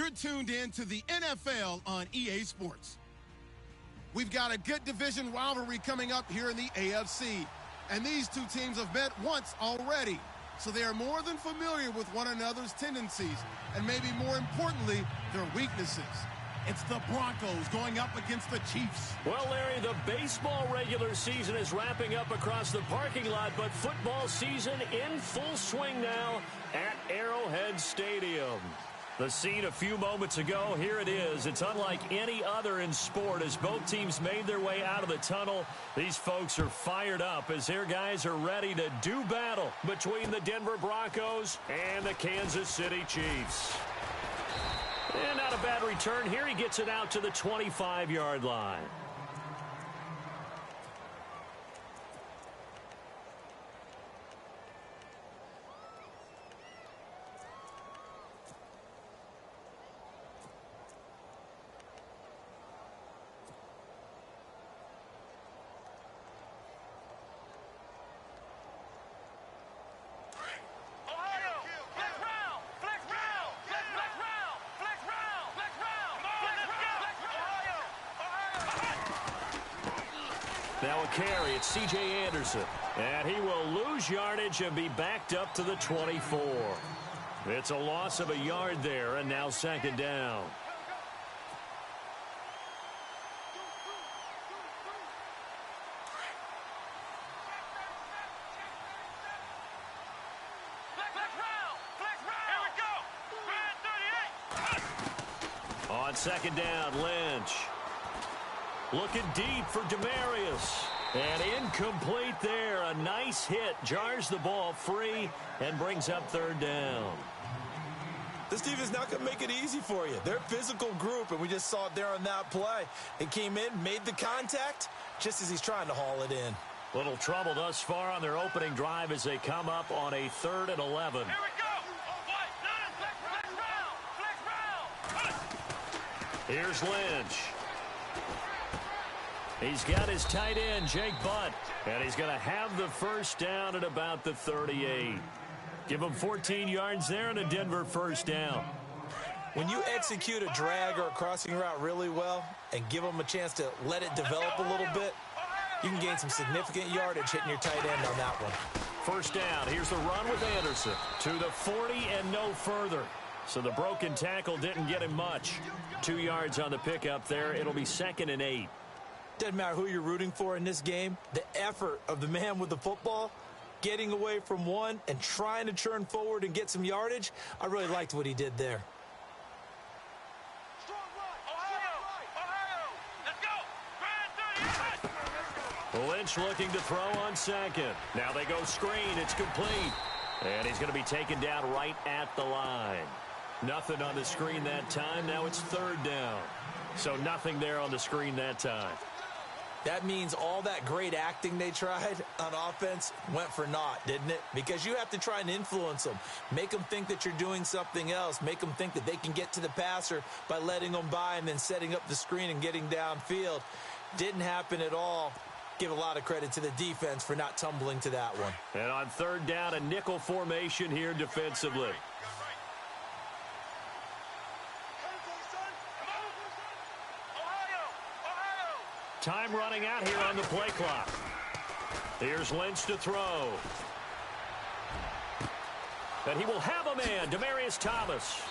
You're tuned in to the NFL on EA Sports. We've got a good division rivalry coming up here in the AFC, and these two teams have met once already, so they are more than familiar with one another's tendencies, and maybe more importantly, their weaknesses. It's the Broncos going up against the Chiefs. Well, Larry, the baseball regular season is wrapping up across the parking lot, but football season in full swing now at Arrowhead Stadium. The scene a few moments ago, here it is. It's unlike any other in sport as both teams made their way out of the tunnel. These folks are fired up as their guys are ready to do battle between the Denver Broncos and the Kansas City Chiefs. And not a bad return here. He gets it out to the 25-yard line. Now a carry, it's C.J. Anderson. And he will lose yardage and be backed up to the 24. It's a loss of a yard there, and now second down. On second down, Lynch. Looking deep for Demarius. And incomplete there. A nice hit. Jars the ball free and brings up third down. This defense not going to make it easy for you. They're a physical group, and we just saw it there on that play. It came in, made the contact, just as he's trying to haul it in. Little trouble thus far on their opening drive as they come up on a 3rd and 11. Here we go. Flex round. Here's Lynch. He's got his tight end, Jake Butt, and he's going to have the first down at about the 38. Give him 14 yards there and a Denver first down. When you execute a drag or a crossing route really well and give them a chance to let it develop a little bit, you can gain some significant yardage hitting your tight end on that one. First down. Here's the run with Anderson to the 40 and no further. So the broken tackle didn't get him much. 2 yards on the pickup there. It'll be 2nd and 8. Doesn't matter who you're rooting for in this game. The effort of the man with the football, getting away from one and trying to churn forward and get some yardage, I really liked what he did there. Lynch looking to throw on second. Now they go screen. It's complete. And he's going to be taken down right at the line. Nothing on the screen that time. Now it's 3rd down. So nothing there on the screen that time. That means all that great acting they tried on offense went for naught, didn't it? Because you have to try and influence them. Make them think that you're doing something else. Make them think that they can get to the passer by letting them by and then setting up the screen and getting downfield. Didn't happen at all. Give a lot of credit to the defense for not tumbling to that one. And on 3rd down, a nickel formation here defensively. Time running out here on the play clock. Here's Lynch to throw. And he will have a man, Demarius Thomas.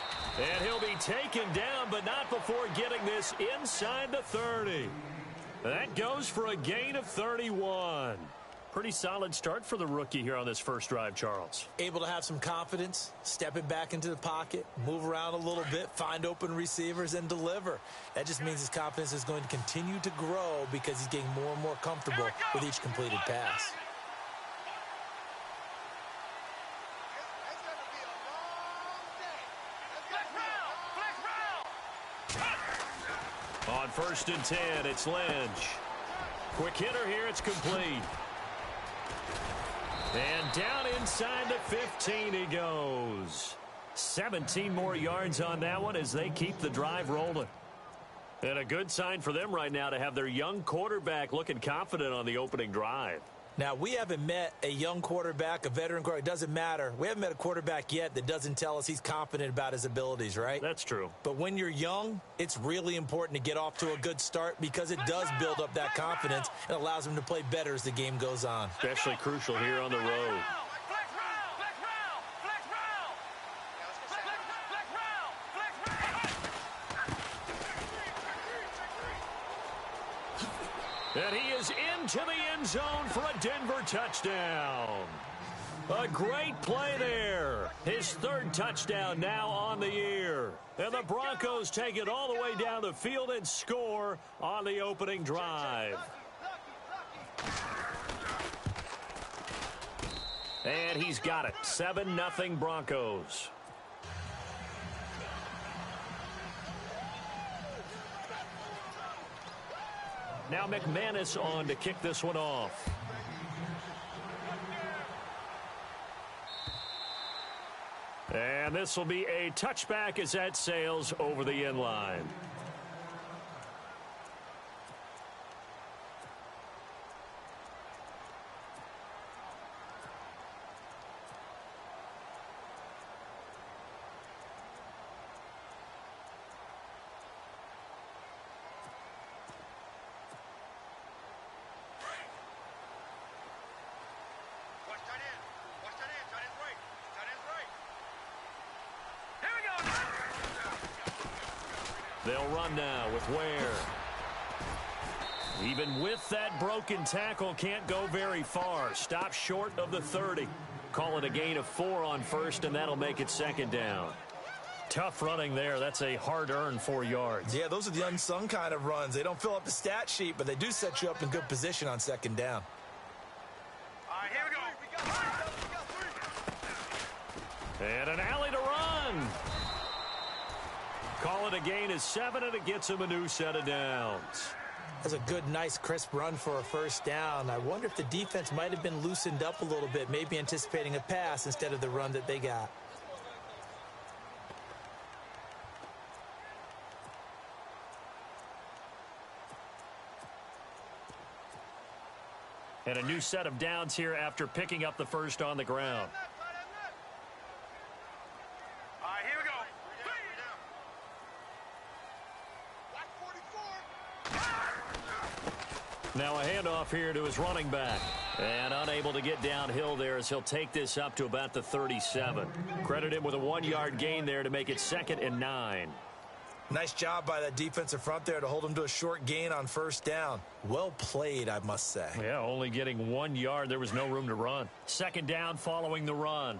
And he'll be taken down, but not before getting this inside the 30. That goes for a gain of 31. Pretty solid start for the rookie here on this first drive, Charles. Able to have some confidence, step it back into the pocket, move around a little bit, find open receivers, and deliver. That just means his confidence is going to continue to grow because he's getting more and more comfortable with each completed pass. On 1st and 10, it's Lynch. Quick hitter here, it's complete. And down inside the 15 he goes. 17 more yards on that one as they keep the drive rolling. And a good sign for them right now to have their young quarterback looking confident on the opening drive. Now, we haven't met a young quarterback, a veteran quarterback. It doesn't matter. We haven't met a quarterback yet that doesn't tell us he's confident about his abilities, right? That's true. But when you're young, it's really important to get off to a good start because it does build up that confidence and allows him to play better as the game goes on. Especially crucial here on the road. And he is into the end zone for a Denver touchdown. A great play there. His third touchdown now on the year. And the Broncos take it all the way down the field and score on the opening drive. And he's got it. 7-0 Broncos. Now McManus on to kick this one off. And this will be a touchback as that sails over the end line. They'll run now with Ware. Even with that broken tackle, can't go very far. Stop short of the 30. Call it a gain of 4 on first, and that'll make it second down. Tough running there. That's a hard-earned 4 yards. Yeah, those are the unsung kind of runs. They don't fill up the stat sheet, but they do set you up in good position on second down. All right, here we go. And an alley to run. Call it a gain of 7, and it gets him a new set of downs. That's a good, nice, crisp run for a first down. I wonder if the defense might have been loosened up a little bit, maybe anticipating a pass instead of the run that they got. And a new set of downs here after picking up the first on the ground. Now a handoff here to his running back. And unable to get downhill there as he'll take this up to about the 37. Credit him with a 1-yard gain there to make it 2nd and 9. Nice job by that defensive front there to hold him to a short gain on first down. Well played, I must say. Yeah, only getting 1 yard. There was no room to run. Second down following the run.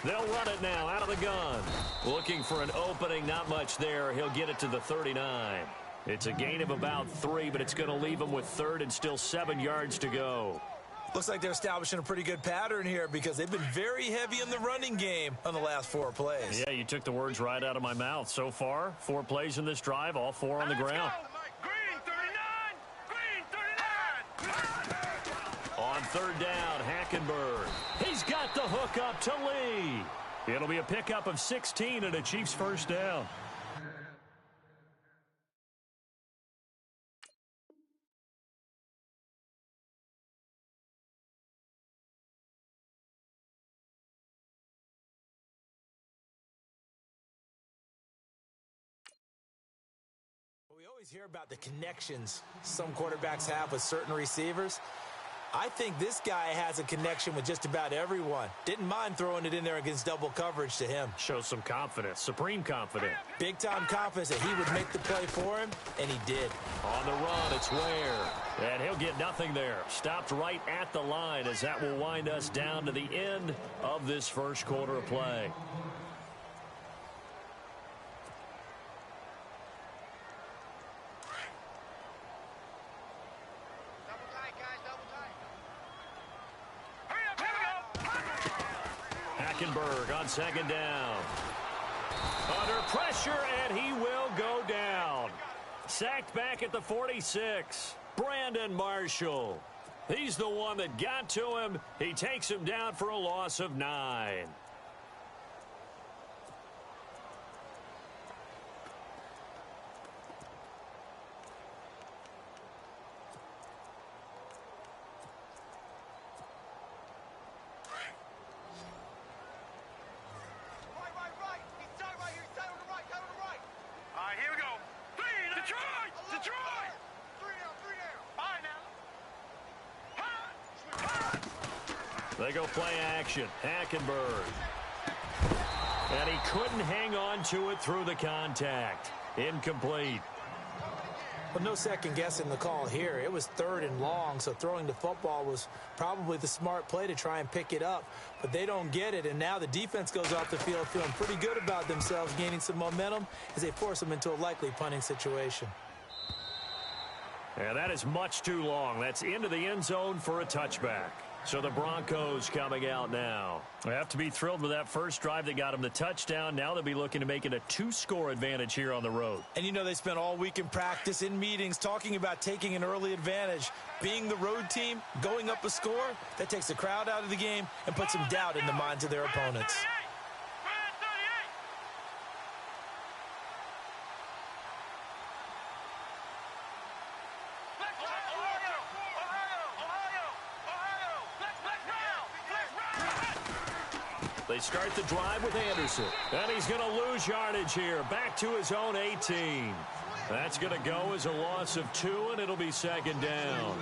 They'll run it now out of the gun. Looking for an opening, not much there. He'll get it to the 39. It's a gain of about 3, but it's going to leave him with 3rd and still 7 yards to go. Looks like they're establishing a pretty good pattern here because they've been very heavy in the running game on the last 4 plays. Yeah, you took the words right out of my mouth. So far, 4 plays in this drive, all 4 on the ground. Green 39! Green 39! On third down, Hackenberg. He's got the hook up to Lee. It'll be a pickup of 16 and a Chiefs first down. We always hear about the connections some quarterbacks have with certain receivers. I think this guy has a connection with just about everyone. Didn't mind throwing it in there against double coverage to him. Shows some confidence, supreme confidence. Big-time confidence that he would make the play for him, and he did. On the run, it's Ware. And he'll get nothing there. Stopped right at the line as that will wind us down to the end of this first quarter of play. Hackenberg on second down. Under pressure, and he will go down. Sacked back at the 46. Brandon Marshall. He's the one that got to him. He takes him down for a loss of 9. They go play action. Hackenberg. And he couldn't hang on to it through the contact. Incomplete. Well, no second guessing the call here. It was 3rd and long, so throwing the football was probably the smart play to try and pick it up. But they don't get it, and now the defense goes off the field feeling pretty good about themselves, gaining some momentum as they force them into a likely punting situation. And that is much too long. That's into the end zone for a touchback. So the Broncos coming out now. They have to be thrilled with that first drive that got them the touchdown. Now they'll be looking to make it a 2-score advantage here on the road. And you know they spent all week in practice, in meetings, talking about taking an early advantage. Being the road team, going up a score, that takes the crowd out of the game and puts some doubt in the minds of their opponents. They start the drive with Anderson. And he's going to lose yardage here. Back to his own 18. That's going to go as a loss of 2, and it'll be 2nd down.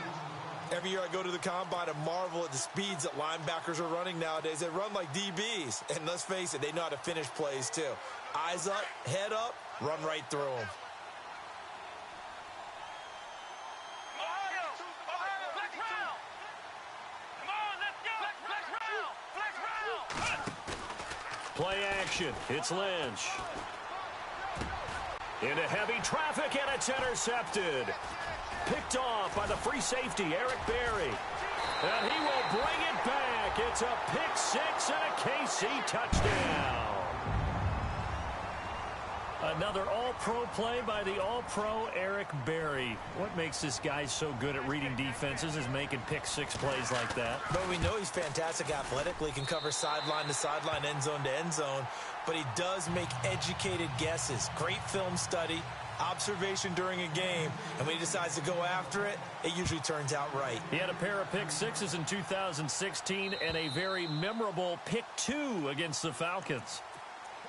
Every year I go to the combine and marvel at the speeds that linebackers are running nowadays. They run like DBs. And let's face it, they know how to finish plays too. Eyes up, head up, run right through them. Play action. It's Lynch. Into heavy traffic, and it's intercepted. Picked off by the free safety, Eric Berry. And he will bring it back. It's a pick 6 and a KC touchdown. Another all-pro play by the all-pro Eric Berry. What makes this guy so good at reading defenses is making pick 6 plays like that. But we know he's fantastic athletically, can cover sideline to sideline, end zone to end zone. But he does make educated guesses. Great film study, observation during a game. And when he decides to go after it, it usually turns out right. He had a pair of pick 6s in 2016 and a very memorable pick 2 against the Falcons.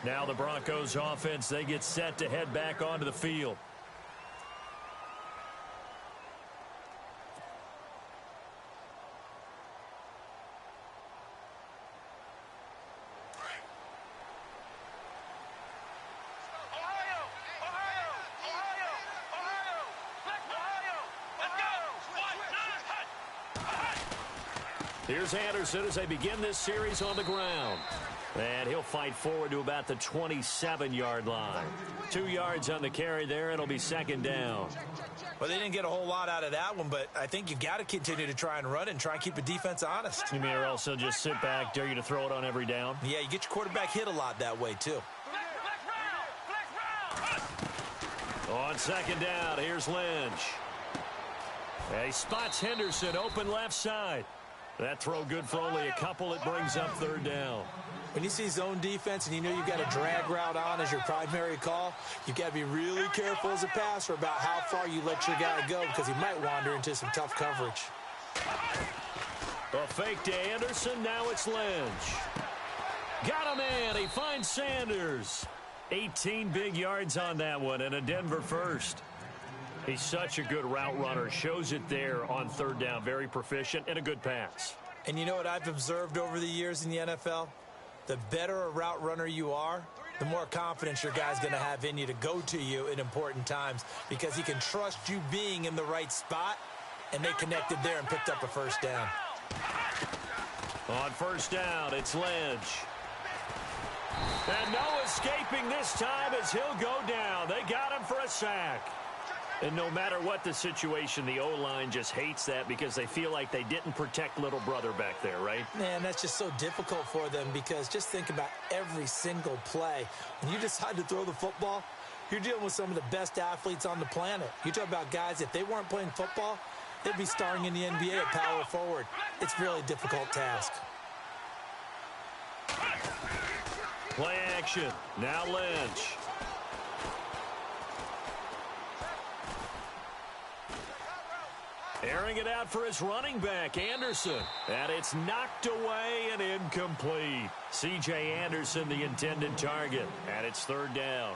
Now the Broncos offense, they get set to head back onto the field. Here's Anderson as they begin this series on the ground. And he'll fight forward to about the 27-yard line. 2 yards on the carry there. It'll be 2nd down. Well, they didn't get a whole lot out of that one, but I think you've got to continue to try and run and try and keep the defense honest. You mean, or also just sit back, dare you to throw it on every down? Yeah, you get your quarterback hit a lot that way, too. On 2nd down, here's Lynch. And he spots Henderson open left side. That throw good for only a couple. It brings up 3rd down. When you see zone defense and you know you've got a drag route on as your primary call, you've got to be really careful as a passer about how far you let your guy go because he might wander into some tough coverage. A fake to Anderson. Now it's Lynch. Got a man. He finds Sanders. 18 big yards on that one and a Denver first. He's such a good route runner. Shows it there on 3rd down. Very proficient and a good pass. And you know what I've observed over the years in the NFL? The better a route runner you are, the more confidence your guy's going to have in you to go to you in important times because he can trust you being in the right spot, and they connected there and picked up a 1st down. On 1st down, it's Lynch. And no escaping this time as he'll go down. They got him for a sack. And no matter what the situation, the O-line just hates that because they feel like they didn't protect little brother back there, right? Man, that's just so difficult for them because just think about every single play. When you decide to throw the football, you're dealing with some of the best athletes on the planet. You talk about guys, if they weren't playing football, they'd be starring in the NBA at power forward. It's a really difficult task. Play action. Now Lynch. Airing it out for his running back, Anderson. And it's knocked away and incomplete. C.J. Anderson, the intended target. And it's 3rd down.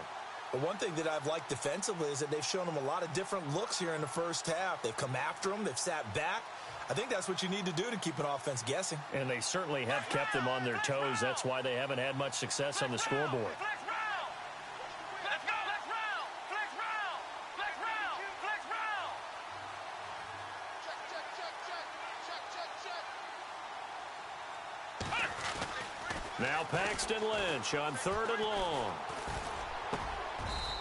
But one thing that I've liked defensively is that they've shown him a lot of different looks here in the first half. They've come after him. They've sat back. I think that's what you need to do to keep an offense guessing. And they certainly have kept them on their toes. That's why they haven't had much success on the scoreboard. Now Paxton Lynch on 3rd and long.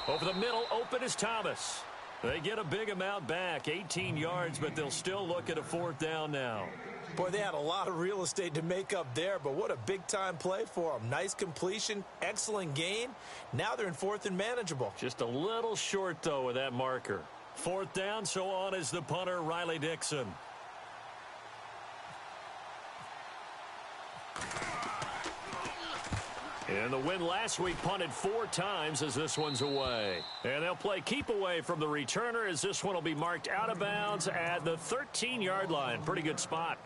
Over the middle, open is Thomas. They get a big amount back, 18 yards, but they'll still look at a 4th down now. Boy, they had a lot of real estate to make up there, but what a big-time play for them. Nice completion, excellent gain. Now they're in 4th and manageable. Just a little short, though, with that marker. 4th down, so on is the punter, Riley Dixon. And the win last week punted 4 times as this one's away. And they'll play keep away from the returner as this one will be marked out of bounds at the 13-yard line. Pretty good spot.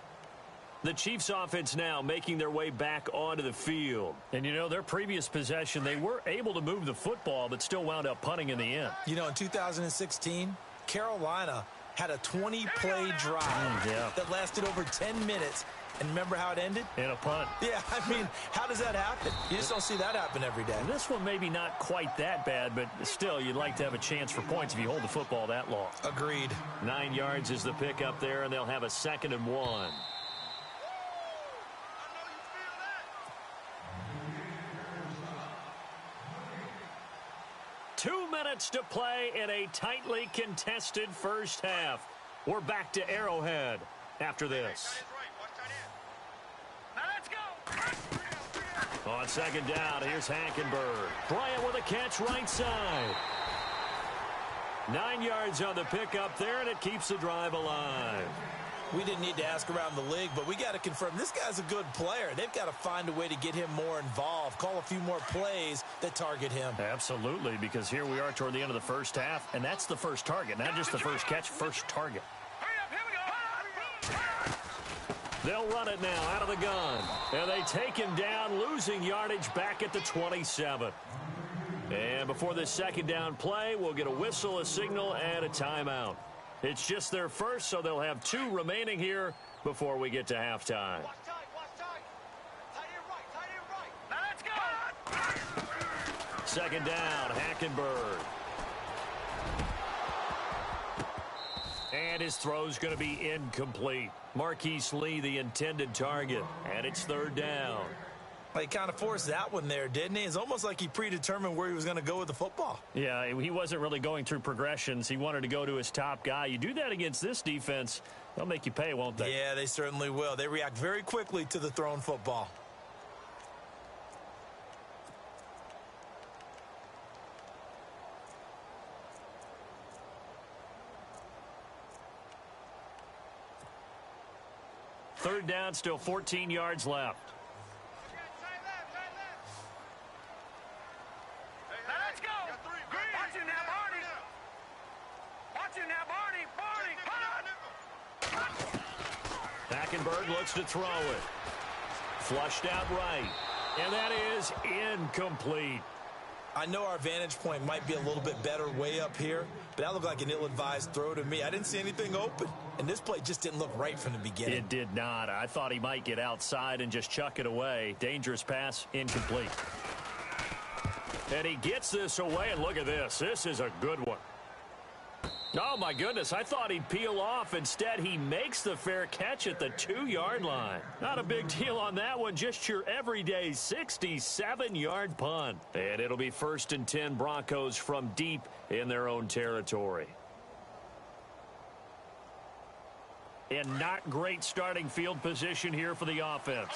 The Chiefs offense now making their way back onto the field. And, you know, their previous possession, they were able to move the football but still wound up punting in the end. You know, in 2016, Carolina had a 20-play drive that lasted over 10 minutes. And remember how it ended? In a punt. Yeah, I mean, how does that happen? You just don't see that happen every day. And this one maybe not quite that bad, but still, you'd like to have a chance for points if you hold the football that long. Agreed. 9 yards is the pick up there, and they'll have a 2nd and 1. Two minutes to play in a tightly contested first half. We're back to Arrowhead after this. On 2nd down, here's Hackenberg. Bryant with a catch right side. 9 yards on the pickup there, and it keeps the drive alive. We didn't need to ask around the league, but we got to confirm this guy's a good player. They've got to find a way to get him more involved, call a few more plays that target him. Absolutely, because here we are toward the end of the first half, and that's the first target, not just the first catch, first target. They'll run it now out of the gun. And they take him down, losing yardage back at the 27. And before this 2nd down play, we'll get a whistle, a signal, and a timeout. It's just their first, so they'll have 2 remaining here before we get to halftime. Now let's go. 2nd down, Hackenberg. And his throw's going to be incomplete. Marquise Lee, the intended target, and it's 3rd down. Well, he kind of forced that one there, didn't he? It's almost like he predetermined where he was going to go with the football. Yeah, he wasn't really going through progressions. He wanted to go to his top guy. You do that against this defense, they'll make you pay, won't they? Yeah, they certainly will. They react very quickly to the thrown football. Third down, still 14 yards left. Now let's go. Watch it now, Barney. Watch it now, Barney. Hackenberg looks to throw it. Flushed out right. And that is incomplete. I know our vantage point might be a little bit better way up here, but that looked like an ill-advised throw to me. I didn't see anything open, and this play just didn't look right from the beginning. It did not. I thought he might get outside and just chuck it away. Dangerous pass, incomplete. And he gets this away, and look at this. This is a good one. Oh, my goodness. I thought he'd peel off. Instead, he makes the fair catch at the 2-yard line. Not a big deal on that one. Just your everyday 67-yard punt. And it'll be 1st and 10 Broncos from deep in their own territory. And not great starting field position here for the offense.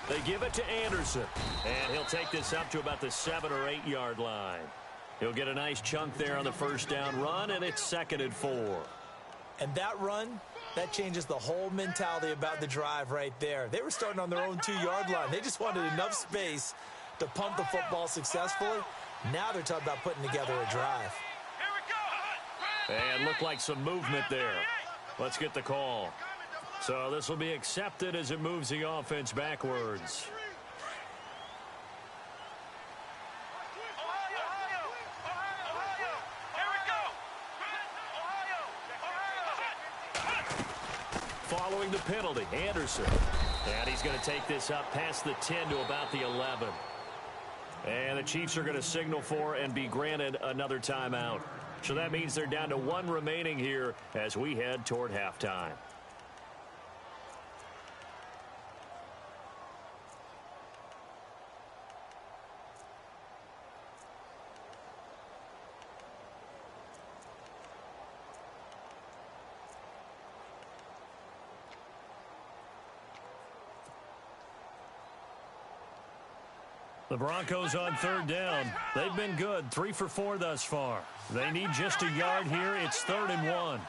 They give it to Anderson, and he'll take this up to about the 7- or 8-yard line. He'll get a nice chunk there on the 1st down run, and it's 2nd and 4. And that run, that changes the whole mentality about the drive right there. They were starting on their own 2-yard line. They just wanted enough space to pump the football successfully. Now they're talking about putting together a drive. And looked like some movement there. Let's get the call. So this will be accepted as it moves the offense backwards. following the penalty. Anderson. And he's going to take this up past the 10 to about the 11. And the Chiefs are going to signal for and be granted another timeout. So that means they're down to one remaining here as we head toward halftime. The Broncos on third down. They've been good, 3 for 4 thus far. They need just a yard here. It's 3rd and 1.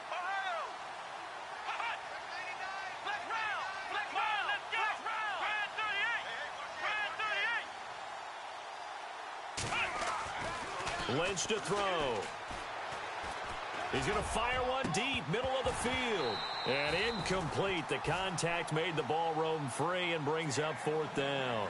Lynch to throw. He's going to fire one deep, middle of the field. And incomplete. The contact made the ball roam free and brings up 4th down.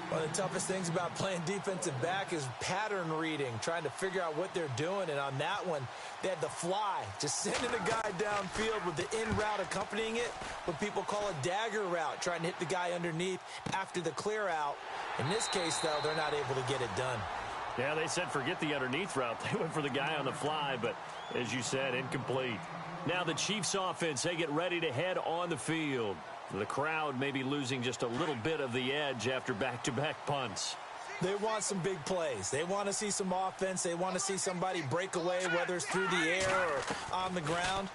One of the toughest things about playing defensive back is pattern reading, trying to figure out what they're doing. And on that one, they had the fly, just sending a guy downfield with the in route accompanying it, what people call a dagger route, trying to hit the guy underneath after the clear out. In this case, though, they're not able to get it done. Yeah, they said forget the underneath route. They went for the guy on the fly, but as you said, incomplete. Now the Chiefs offense, they get ready to head on the field. The crowd may be losing just a little bit of the edge after back-to-back punts. They want some big plays. They want to see some offense. They want to see somebody break away, whether it's through the air or on the ground.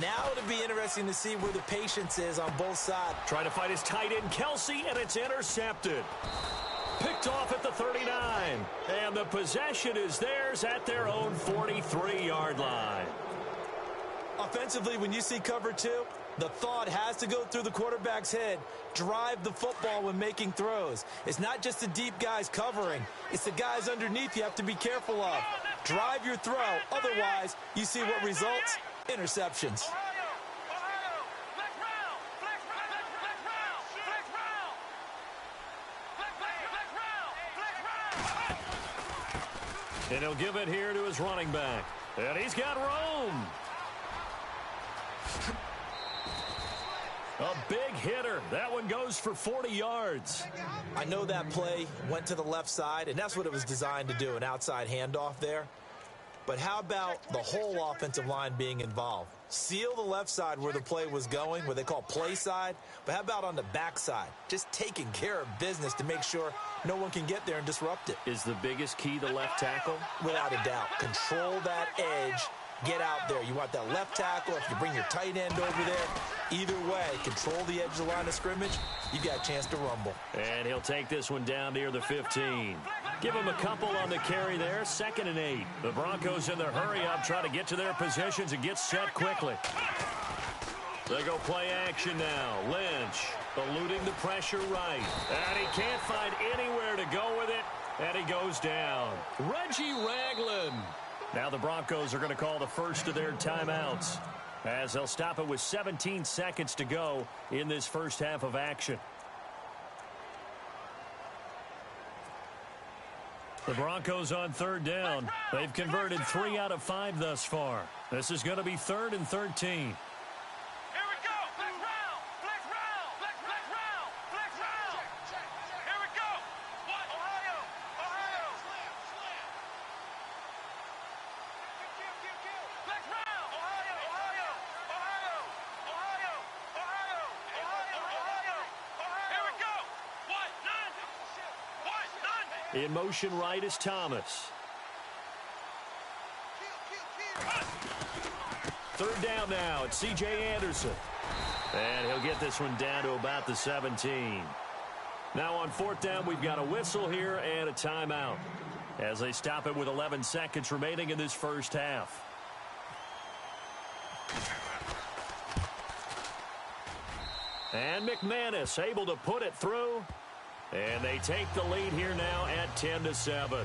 Now it'll be interesting to see where the patience is on both sides. Trying to fight his tight end, Kelsey, and it's intercepted. Picked off at the 39. And the possession is theirs at their own 43-yard line. Offensively, when you see cover 2, the thought has to go through the quarterback's head. Drive the football when making throws. It's not just the deep guys covering. It's the guys underneath you have to be careful of. Drive your throw. Otherwise, you see what results? Interceptions. And he'll give it here to his running back. And he's got room. A big hitter. That one goes for 40 yards. I know that play went to the left side, and that's what it was designed to do, an outside handoff there. But how about the whole offensive line being involved? Seal the left side where the play was going, where they call play side. But how about on the back side? Just taking care of business to make sure no one can get there and disrupt it. Is the biggest key the left tackle? Without a doubt. Control that edge. Get out there. You want that left tackle. If you bring your tight end over there, either way, control the edge of the line of scrimmage. You got a chance to rumble. And he'll take this one down near the 15. Give him a couple on the carry there. 2nd and 8. The Broncos in the hurry-up trying to get to their positions and get set quickly. They go play action now. Lynch eluding the pressure right. And he can't find anywhere to go with it. And he goes down. Reggie Ragland. Now the Broncos are going to call the first of their timeouts as they'll stop it with 17 seconds to go in this first half of action. The Broncos on 3rd down. They've converted 3 out of 5 thus far. This is going to be 3rd and 13. In motion right is Thomas. 3rd down now. It's C.J. Anderson. And he'll get this one down to about the 17. Now on 4th down, we've got a whistle here and a timeout as they stop it with 11 seconds remaining in this first half. And McManus able to put it through. And they take the lead here now at 10-7.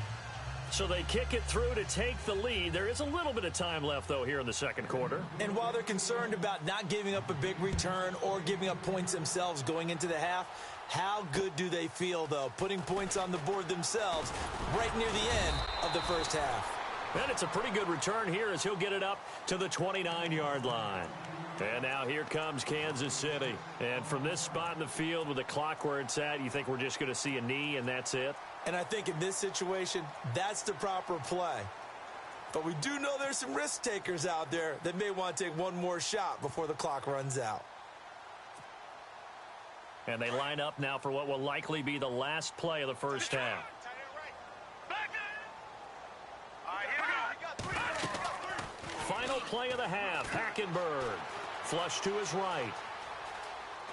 So they kick it through to take the lead. There is a little bit of time left, though, here in the second quarter. And while they're concerned about not giving up a big return or giving up points themselves going into the half, how good do they feel, though, putting points on the board themselves right near the end of the first half? And it's a pretty good return here as he'll get it up to the 29-yard line. And now here comes Kansas City. And from this spot in the field with the clock where it's at, you think we're just going to see a knee and that's it? And I think in this situation, that's the proper play. But we do know there's some risk takers out there that may want to take one more shot before the clock runs out. And they line up now for what will likely be the last play of the first half. Final play of the half, Hackenberg. Flush to his right.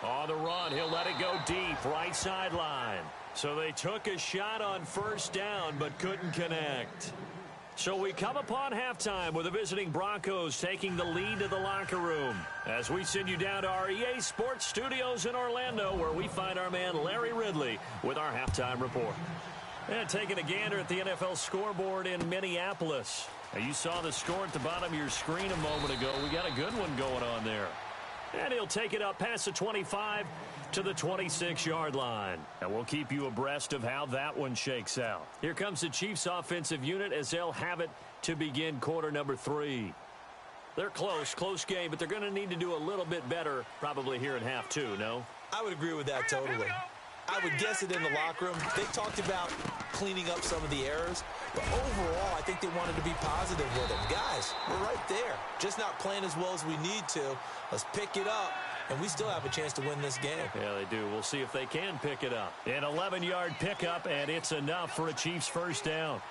On the run, he'll let it go deep, right sideline. So they took a shot on first down, but couldn't connect. So we come upon halftime with the visiting Broncos taking the lead to the locker room. As we send you down to our EA Sports Studios in Orlando, where we find our man Larry Ridley with our halftime report. And taking a gander at the NFL scoreboard in Minneapolis. Now, you saw the score at the bottom of your screen a moment ago. We got a good one going on there. And he'll take it up past the 25 to the 26-yard line. And we'll keep you abreast of how that one shakes out. Here comes the Chiefs offensive unit as they'll have it to begin quarter number 3. They're close game, but they're going to need to do a little bit better probably here in half 2, no? I would agree with that totally. I would guess it in the locker room. They talked about cleaning up some of the errors, but overall, I think they wanted to be positive with it. Guys, we're right there. Just not playing as well as we need to. Let's pick it up, and we still have a chance to win this game. Yeah, they do. We'll see if they can pick it up. An 11-yard pickup, and it's enough for a Chiefs first down.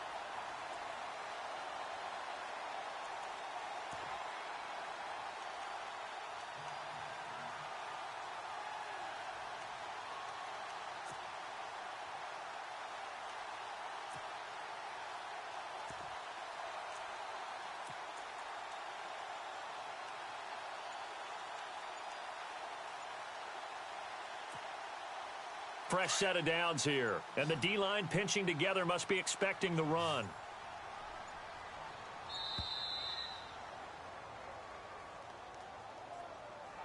Fresh set of downs here. And the D-line pinching together must be expecting the run.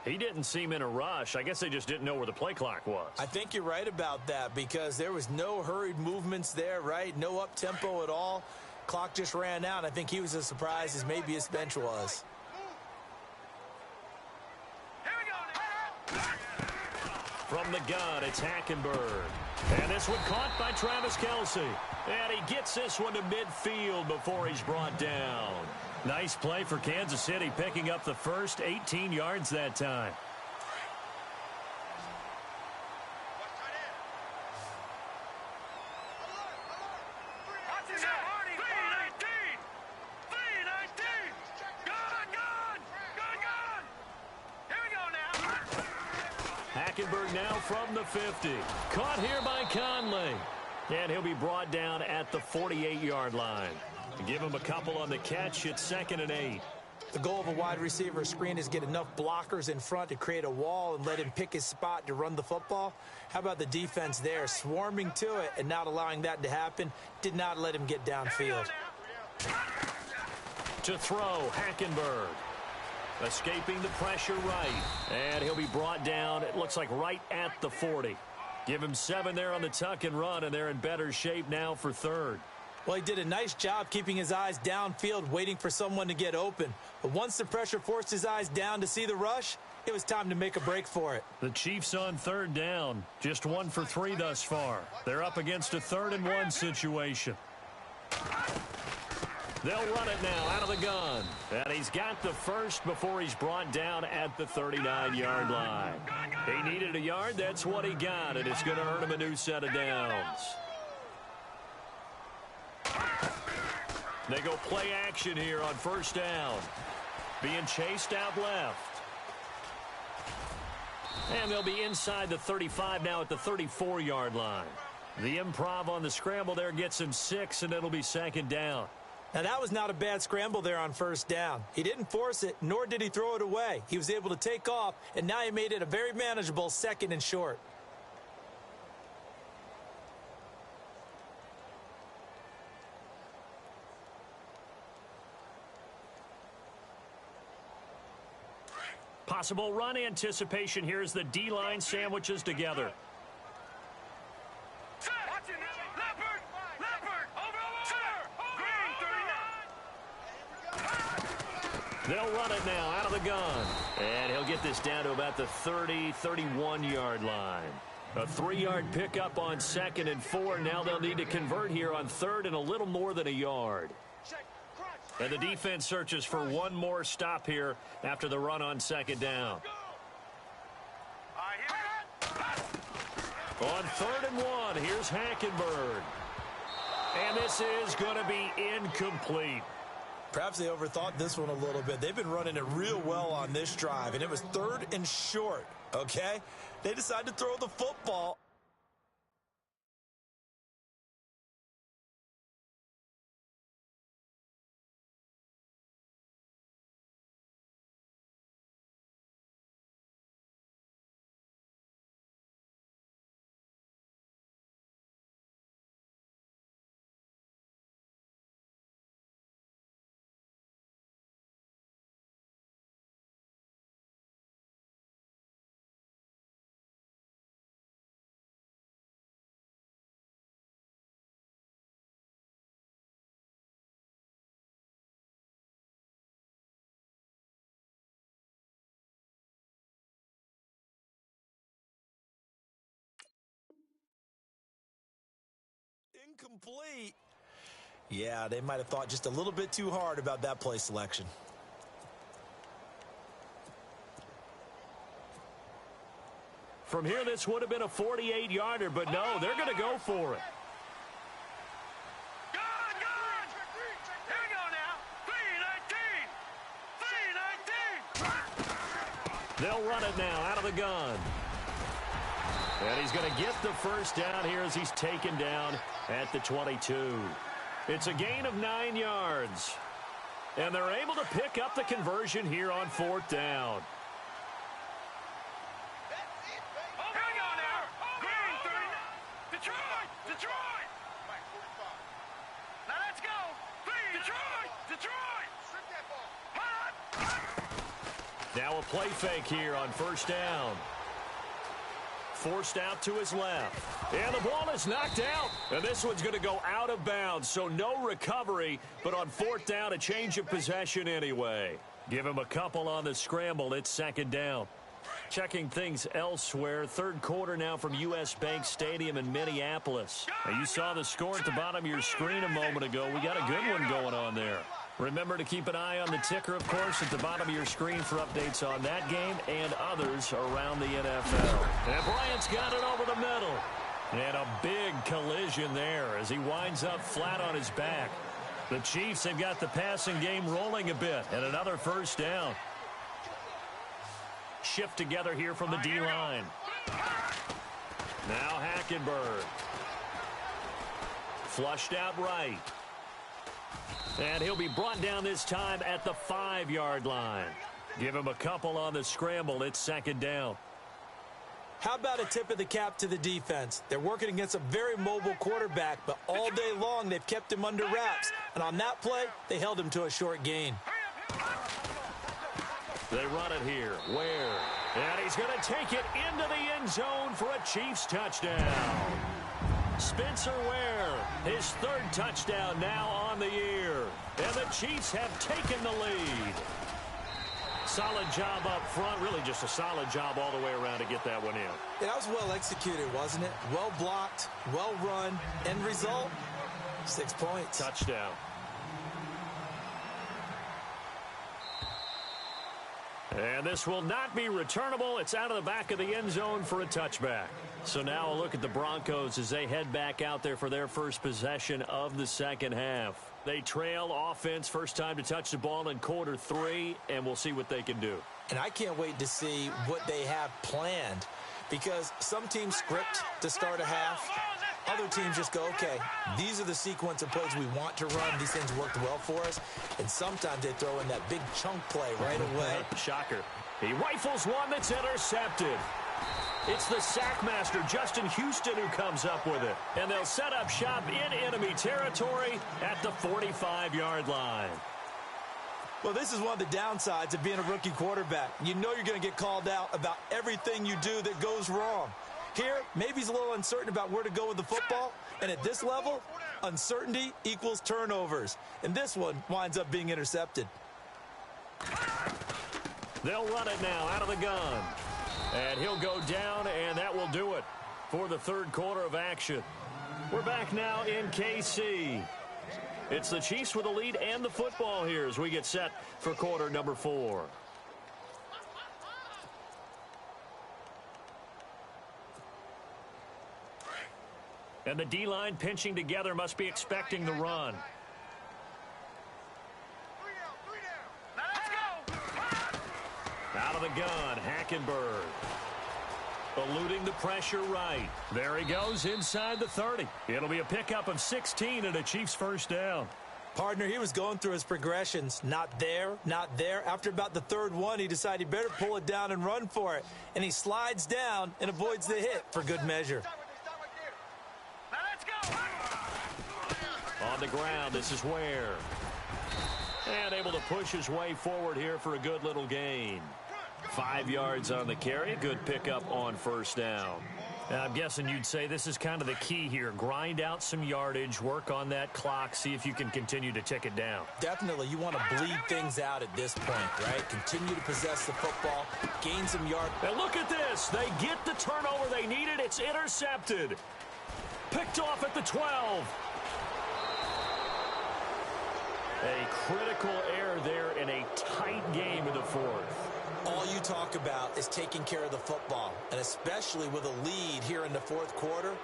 He didn't seem in a rush. I guess they just didn't know where the play clock was. I think you're right about that because there was no hurried movements there, right? No up-tempo at all. Clock just ran out. I think he was as surprised as maybe his bench was. From the gun, it's Hackenberg. And this one caught by Travis Kelce. And he gets this one to midfield before he's brought down. Nice play for Kansas City, picking up the first 18 yards that time. Hackenberg now from the 50. Caught here by Conley. And he'll be brought down at the 48-yard line. Give him a couple on the catch. It's 2nd and 8. The goal of a wide receiver screen is get enough blockers in front to create a wall and let him pick his spot to run the football. How about the defense there? Swarming to it and not allowing that to happen. Did not let him get downfield. To throw, Hackenberg. Escaping the pressure right. And he'll be brought down, it looks like right at the 40. Give him 7 there on the tuck and run, and they're in better shape now for 3rd. Well, he did a nice job keeping his eyes downfield, waiting for someone to get open. But once the pressure forced his eyes down to see the rush, it was time to make a break for it. The Chiefs on 3rd down. Just 1 for 3 thus far. They're up against a 3rd and 1 situation. They'll run it now out of the gun. And he's got the first before he's brought down at the 39-yard line. He needed a yard. That's what he got, and it's going to earn him a new set of downs. They go play action here on 1st down. Being chased out left. And they'll be inside the 35 now at the 34-yard line. The improv on the scramble there gets him 6, and it'll be 2nd down. Now, that was not a bad scramble there on 1st down. He didn't force it, nor did he throw it away. He was able to take off, and now he made it a very manageable 2nd and short. Possible run anticipation here as the D-line sandwiches together. They'll run it now out of the gun. And he'll get this down to about the 30, 31-yard line. A 3-yard pickup on 2nd and 4. Now they'll need to convert here on 3rd and a little more than a yard. And the defense searches for one more stop here after the run on 2nd down. On 3rd and 1, here's Hackenberg. And this is going to be incomplete. Perhaps they overthought this one a little bit. They've been running it real well on this drive, and it was 3rd and short, okay? They decided to throw the football. Incomplete. Yeah, they might have thought just a little bit too hard about that play selection. From here, this would have been a 48-yarder, but no, they're going to go for it. Good! Here we go now. 3-19. They'll run it now out of the gun. And he's going to get the first down here as he's taken down at the 22. It's a gain of 9 yards. And they're able to pick up the conversion here on 4th down. Here we go now. Green 30. Detroit. Now let's go. Detroit. Now a play fake here on 1st down. Forced out to his left. And the ball is knocked out. And this one's going to go out of bounds, so no recovery. But on 4th down, a change of possession anyway. Give him a couple on the scramble. It's 2nd down. Checking things elsewhere. 3rd quarter now from U.S. Bank Stadium in Minneapolis. Now you saw the score at the bottom of your screen a moment ago. We got a good one going on there. Remember to keep an eye on the ticker, of course, at the bottom of your screen for updates on that game and others around the NFL. And Bryant's got it over the middle. And a big collision there as he winds up flat on his back. The Chiefs have got the passing game rolling a bit, and another 1st down. Shift together here from the D-line. Now Hackenberg. Flushed out right. And he'll be brought down this time at the 5-yard line. Give him a couple on the scramble. It's 2nd down. How about a tip of the cap to the defense? They're working against a very mobile quarterback, but all day long they've kept him under wraps. And on that play, they held him to a short gain. They run it here. Ware. And he's going to take it into the end zone for a Chiefs touchdown. Spencer Ware, his 3rd touchdown now on the year. And the Chiefs have taken the lead. Solid job up front. Really just a solid job all the way around to get that one in. Yeah, that was well executed, wasn't it? Well blocked, well run. End result, 6 points. Touchdown. And this will not be returnable. It's out of the back of the end zone for a touchback. So now a look at the Broncos as they head back out there for their first possession of the 2nd half. They trail offense, first time to touch the ball in quarter 3, and we'll see what they can do. And I can't wait to see what they have planned, because some teams script to start a half. Other teams just go, okay, these are the sequence of plays we want to run. These things worked well for us. And sometimes they throw in that big chunk play right away. Shocker. He rifles one that's intercepted. It's the sackmaster, Justin Houston, who comes up with it. And they'll set up shop in enemy territory at the 45-yard line. Well, this is one of the downsides of being a rookie quarterback. You know you're going to get called out about everything you do that goes wrong. Here, maybe he's a little uncertain about where to go with the football. And at this level, uncertainty equals turnovers. And this one winds up being intercepted. They'll run it now out of the gun. And he'll go down, and that will do it for the third quarter of action. We're back now in KC. It's the Chiefs with the lead and the football here as we get set for quarter number 4. And the D-line pinching together must be expecting the run. Out of the gun, Hackenberg. Eluding the pressure right. There he goes inside the 30. It'll be a pickup of 16 and a Chiefs first down. Partner, he was going through his progressions. Not there, not there. After about the third one, he decided he better pull it down and run for it. And he slides down and avoids the hit for good measure. On the ground, this is Ware. And able to push his way forward here for a good little gain. 5 yards on the carry. Good pickup on first down. Now, I'm guessing you'd say this is kind of the key here. Grind out some yardage, work on that clock, see if you can continue to tick it down. Definitely. You want to bleed things out at this point, right? Continue to possess the football, gain some yards. And look at this. They get the turnover they needed. It's intercepted. Picked off at the 12. A critical error there in a tight game in the fourth. All you talk about is taking care of the football, and especially with a lead here in the fourth quarter,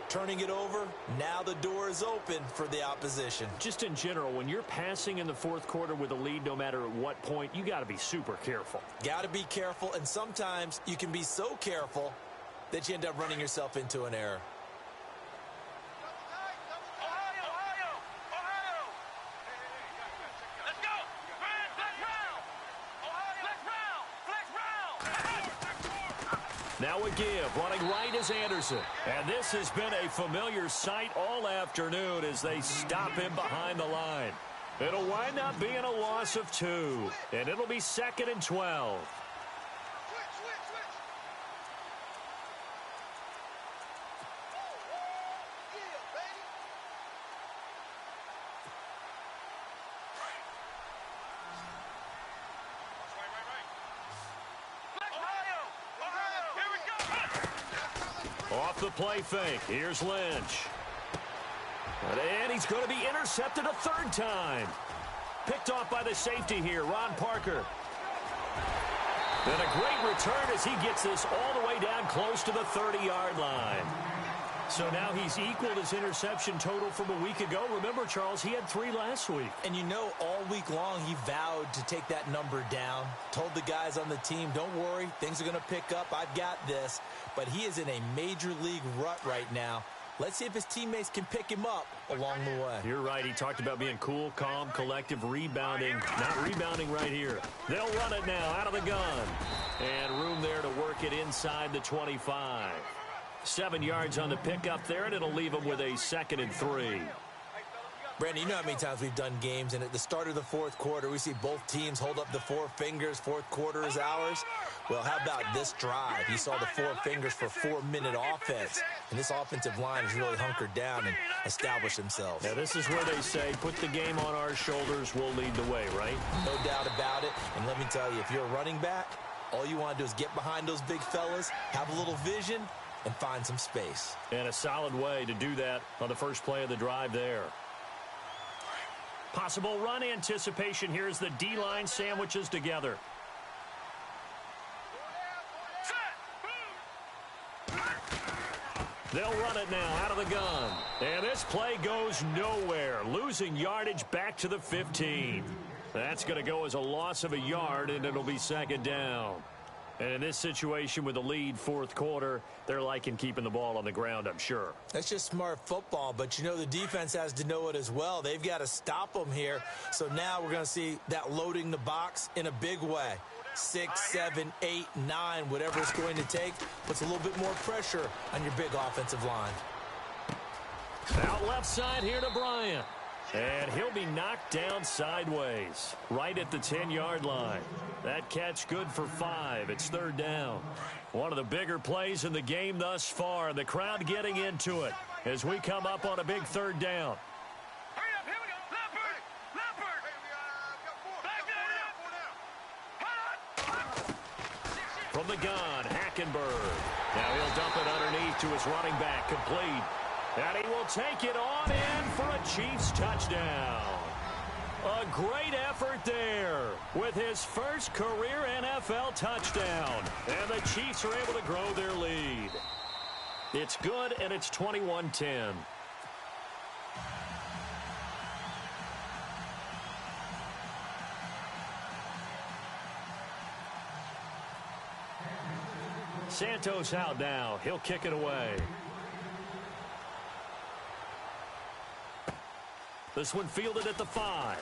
turning it over, now the door is open for the opposition. Just in general, when you're passing in the fourth quarter with a lead, no matter at what point, you got to be super careful. Got to be careful, and sometimes you can be so careful that you end up running yourself into an error. Now a give, running right is Anderson. And this has been a familiar sight all afternoon as they stop him behind the line. It'll wind up being a loss of 2, and it'll be 2nd and 12. Off the play fake. Here's Lynch. And he's going to be intercepted a third time. Picked off by the safety here, Ron Parker. And a great return as he gets this all the way down close to the 30-yard line. So now he's equaled his interception total from a week ago. Remember, Charles, he had 3 last week. And you know, all week long he vowed to take that number down. Told the guys on the team, don't worry, things are going to pick up. I've got this. But he is in a major league rut right now. Let's see if his teammates can pick him up along the way. You're right. He talked about being cool, calm, collective, rebounding. Not rebounding right here. They'll run it now out of the gun. And room there to work it inside the 25. 7 yards on the pickup there, and it'll leave him with a 2nd and 3. Brandon, you know how many times we've done games, and at the start of the fourth quarter, we see both teams hold up the 4 fingers. Fourth quarter is ours. Well, how about this drive? You saw the 4 fingers for 4-minute offense, and this offensive line has really hunkered down and established themselves. Now, this is where they say, put the game on our shoulders, we'll lead the way, right? No doubt about it, and let me tell you, if you're a running back, all you want to do is get behind those big fellas, have a little vision, and find some space. And a solid way to do that on the first play of the drive there. Possible run anticipation here as the D-line sandwiches together. They'll run it now out of the gun. And this play goes nowhere. Losing yardage back to the 15. That's going to go as a loss of a yard, and it'll be 2nd down. And in this situation with the lead fourth quarter, they're liking keeping the ball on the ground, I'm sure. That's just smart football, but you know the defense has to know it as well. They've got to stop them here. So now we're going to see that loading the box in a big way. 6, 7, 8, 9, whatever it's going to take, puts a little bit more pressure on your big offensive line. Out left side here to Bryant. And he'll be knocked down sideways, right at the 10-yard line. That catch good for 5. It's 3rd down. One of the bigger plays in the game thus far. The crowd getting into it as we come up on a big 3rd down. Hurry up, here we go. Leopard! Leopard! Back that up! From the gun, Hackenberg. Now he'll dump it underneath to his running back, complete. And he will take it on in for a Chiefs touchdown. A great effort there with his first career NFL touchdown. And the Chiefs are able to grow their lead. It's good, and it's 21-10. Santos out now. He'll kick it away. This one fielded at the 5.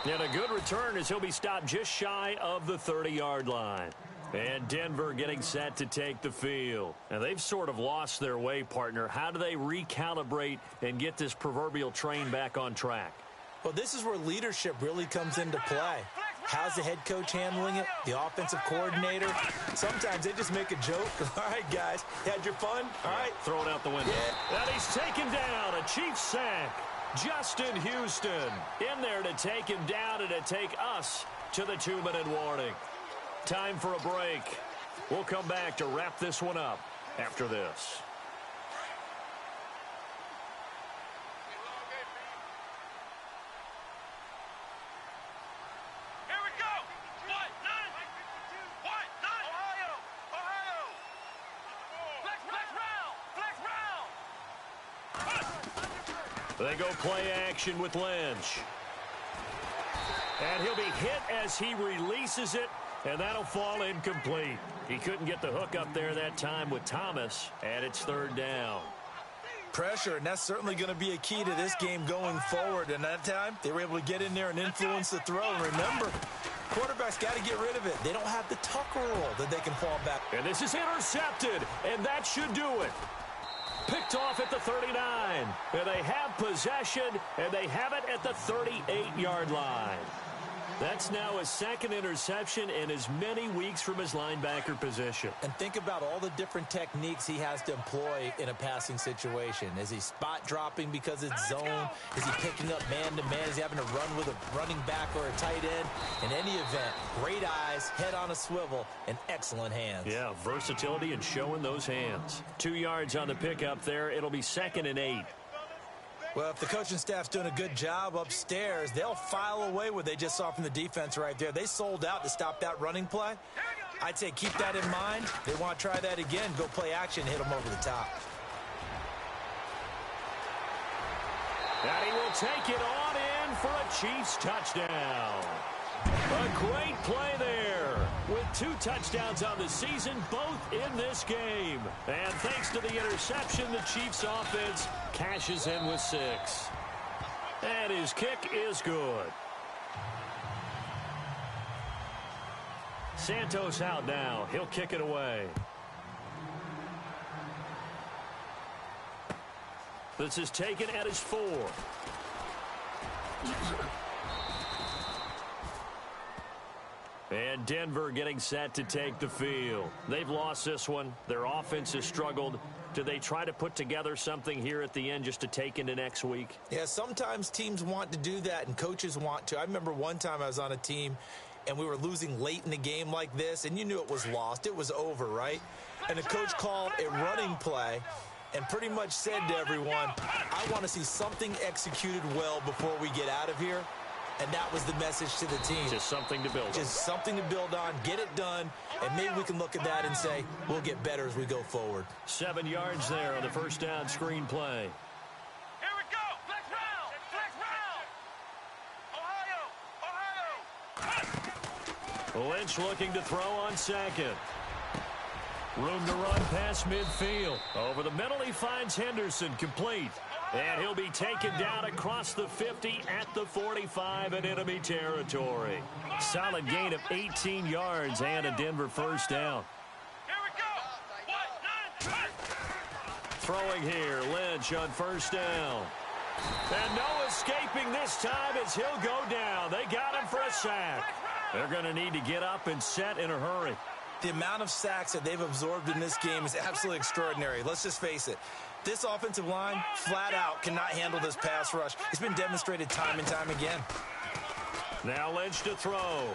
And a good return as he'll be stopped just shy of the 30-yard line. And Denver getting set to take the field. And they've sort of lost their way, partner. How do they recalibrate and get this proverbial train back on track? Well, this is where leadership really comes into play. How's the head coach handling it? The offensive coordinator? Sometimes they just make a joke. All right, guys, had your fun? All right. Throw it out the window. Yeah. And he's taken down. A Chiefs sack. Justin Houston in there to take him down and to take us to the 2-minute warning. Time for a break. We'll come back to wrap this one up after this. They go play action with Lynch. And he'll be hit as he releases it, and that'll fall incomplete. He couldn't get the hook up there that time with Thomas, and it's 3rd down. Pressure, and that's certainly going to be a key to this game going forward. And that time, they were able to get in there and influence the throw. And remember, quarterbacks got to get rid of it. They don't have the tuck rule that they can fall back. And this is intercepted, and that should do it. Picked off at the 39. And they have possession, and they have it at the 38-yard line. That's now his 2nd interception in as many weeks from his linebacker position. And think about all the different techniques he has to employ in a passing situation. Is he spot dropping because it's zone? Is he picking up man-to-man? Is he having to run with a running back or a tight end? In any event, great eyes, head on a swivel, and excellent hands. Yeah, versatility and showing those hands. 2 yards on the pickup there. It'll be 2nd and 8. Well, if the coaching staff's doing a good job upstairs, they'll file away what they just saw from the defense right there. They sold out to stop that running play. I'd say keep that in mind. They want to try that again. Go play action, hit them over the top. And he will take it on in for a Chiefs touchdown. A great play there with 2 touchdowns on the season, both in this game. And thanks to the interception, the Chiefs offense cashes in with 6. And his kick is good. Santos out now. He'll kick it away. This is taken at his 4. And Denver getting set to take the field. They've lost this one. Their offense has struggled. Do they try to put together something here at the end just to take into next week? Yeah, sometimes teams want to do that and coaches want to. I remember one time I was on a team and we were losing late in the game like this, and you knew it was lost. It was over, right? And the coach called a running play and pretty much said to everyone, I want to see something executed well before we get out of here. And that was the message to the team. Just something to build on. Just something to build on, get it done, and maybe we can look at that and say, we'll get better as we go forward. 7 yards there on the first down screen play. Here we go. Flex round. Flex round. Ohio. Lynch looking to throw on 2nd. Room to run past midfield. Over the middle, he finds Henderson, complete. And he'll be taken down across the 50 at the 45 in enemy territory. Solid gain of 18 yards and a Denver first down. Here we go. 1, 9, 5. Throwing here, Lynch on first down. And no escaping this time as he'll go down. They got him for a sack. They're going to need to get up and set in a hurry. The amount of sacks that they've absorbed in this game is absolutely extraordinary. Let's just face it. This offensive line, flat out, cannot handle this pass rush. It's been demonstrated time and time again. Now Lynch to throw.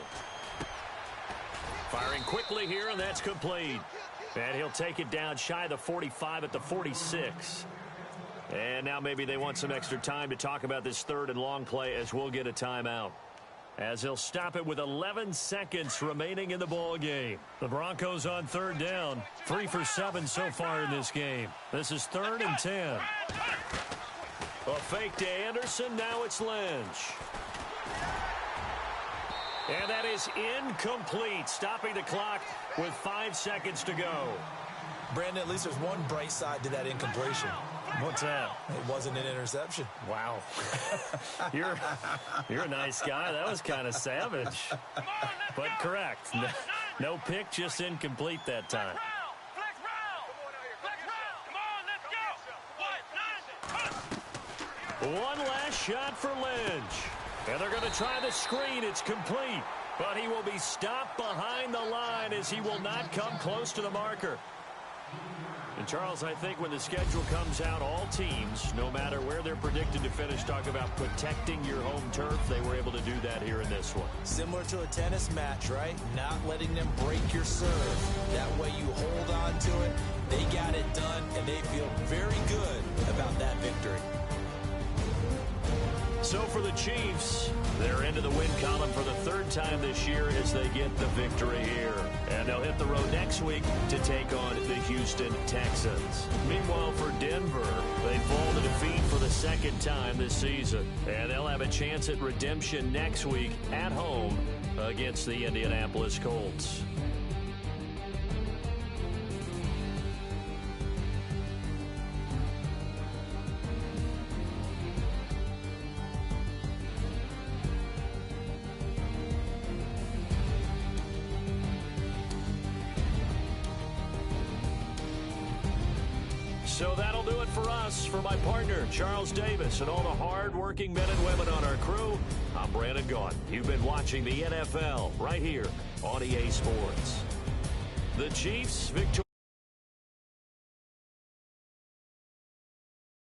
Firing quickly here, and that's complete. And he'll take it down shy of the 45 at the 46. And now maybe they want some extra time to talk about this third and long play as we'll get a timeout. As he'll stop it with 11 seconds remaining in the ball game. The Broncos on third down. 3 for 7 so far in this game. This is 3rd and 10. A fake to Anderson. Now it's Lynch. And that is incomplete. Stopping the clock with 5 seconds to go. Brandon, at least there's one bright side to that incompletion. What's that? It wasn't an interception. Wow. You're a nice guy. That was kind of savage. But correct. No pick, just incomplete that time. One last shot for Lynch. And they're going to try the screen. It's complete. But he will be stopped behind the line as he will not come close to the marker. And, Charles, I think when the schedule comes out, all teams, no matter where they're predicted to finish, talk about protecting your home turf. They were able to do that here in this one. Similar to a tennis match, right? Not letting them break your serve. That way you hold on to it. They got it done, and they feel very good about that victory. So for the Chiefs, they're into the win column for the 3rd time this year as they get the victory here. And they'll hit the road next week to take on the Houston Texans. Meanwhile, for Denver, they fall to defeat for the 2nd time this season. And they'll have a chance at redemption next week at home against the Indianapolis Colts. So that'll do it for us. For my partner, Charles Davis, and all the hard-working men and women on our crew, I'm Brandon Gaughan. You've been watching the NFL right here on EA Sports. The Chiefs victorious.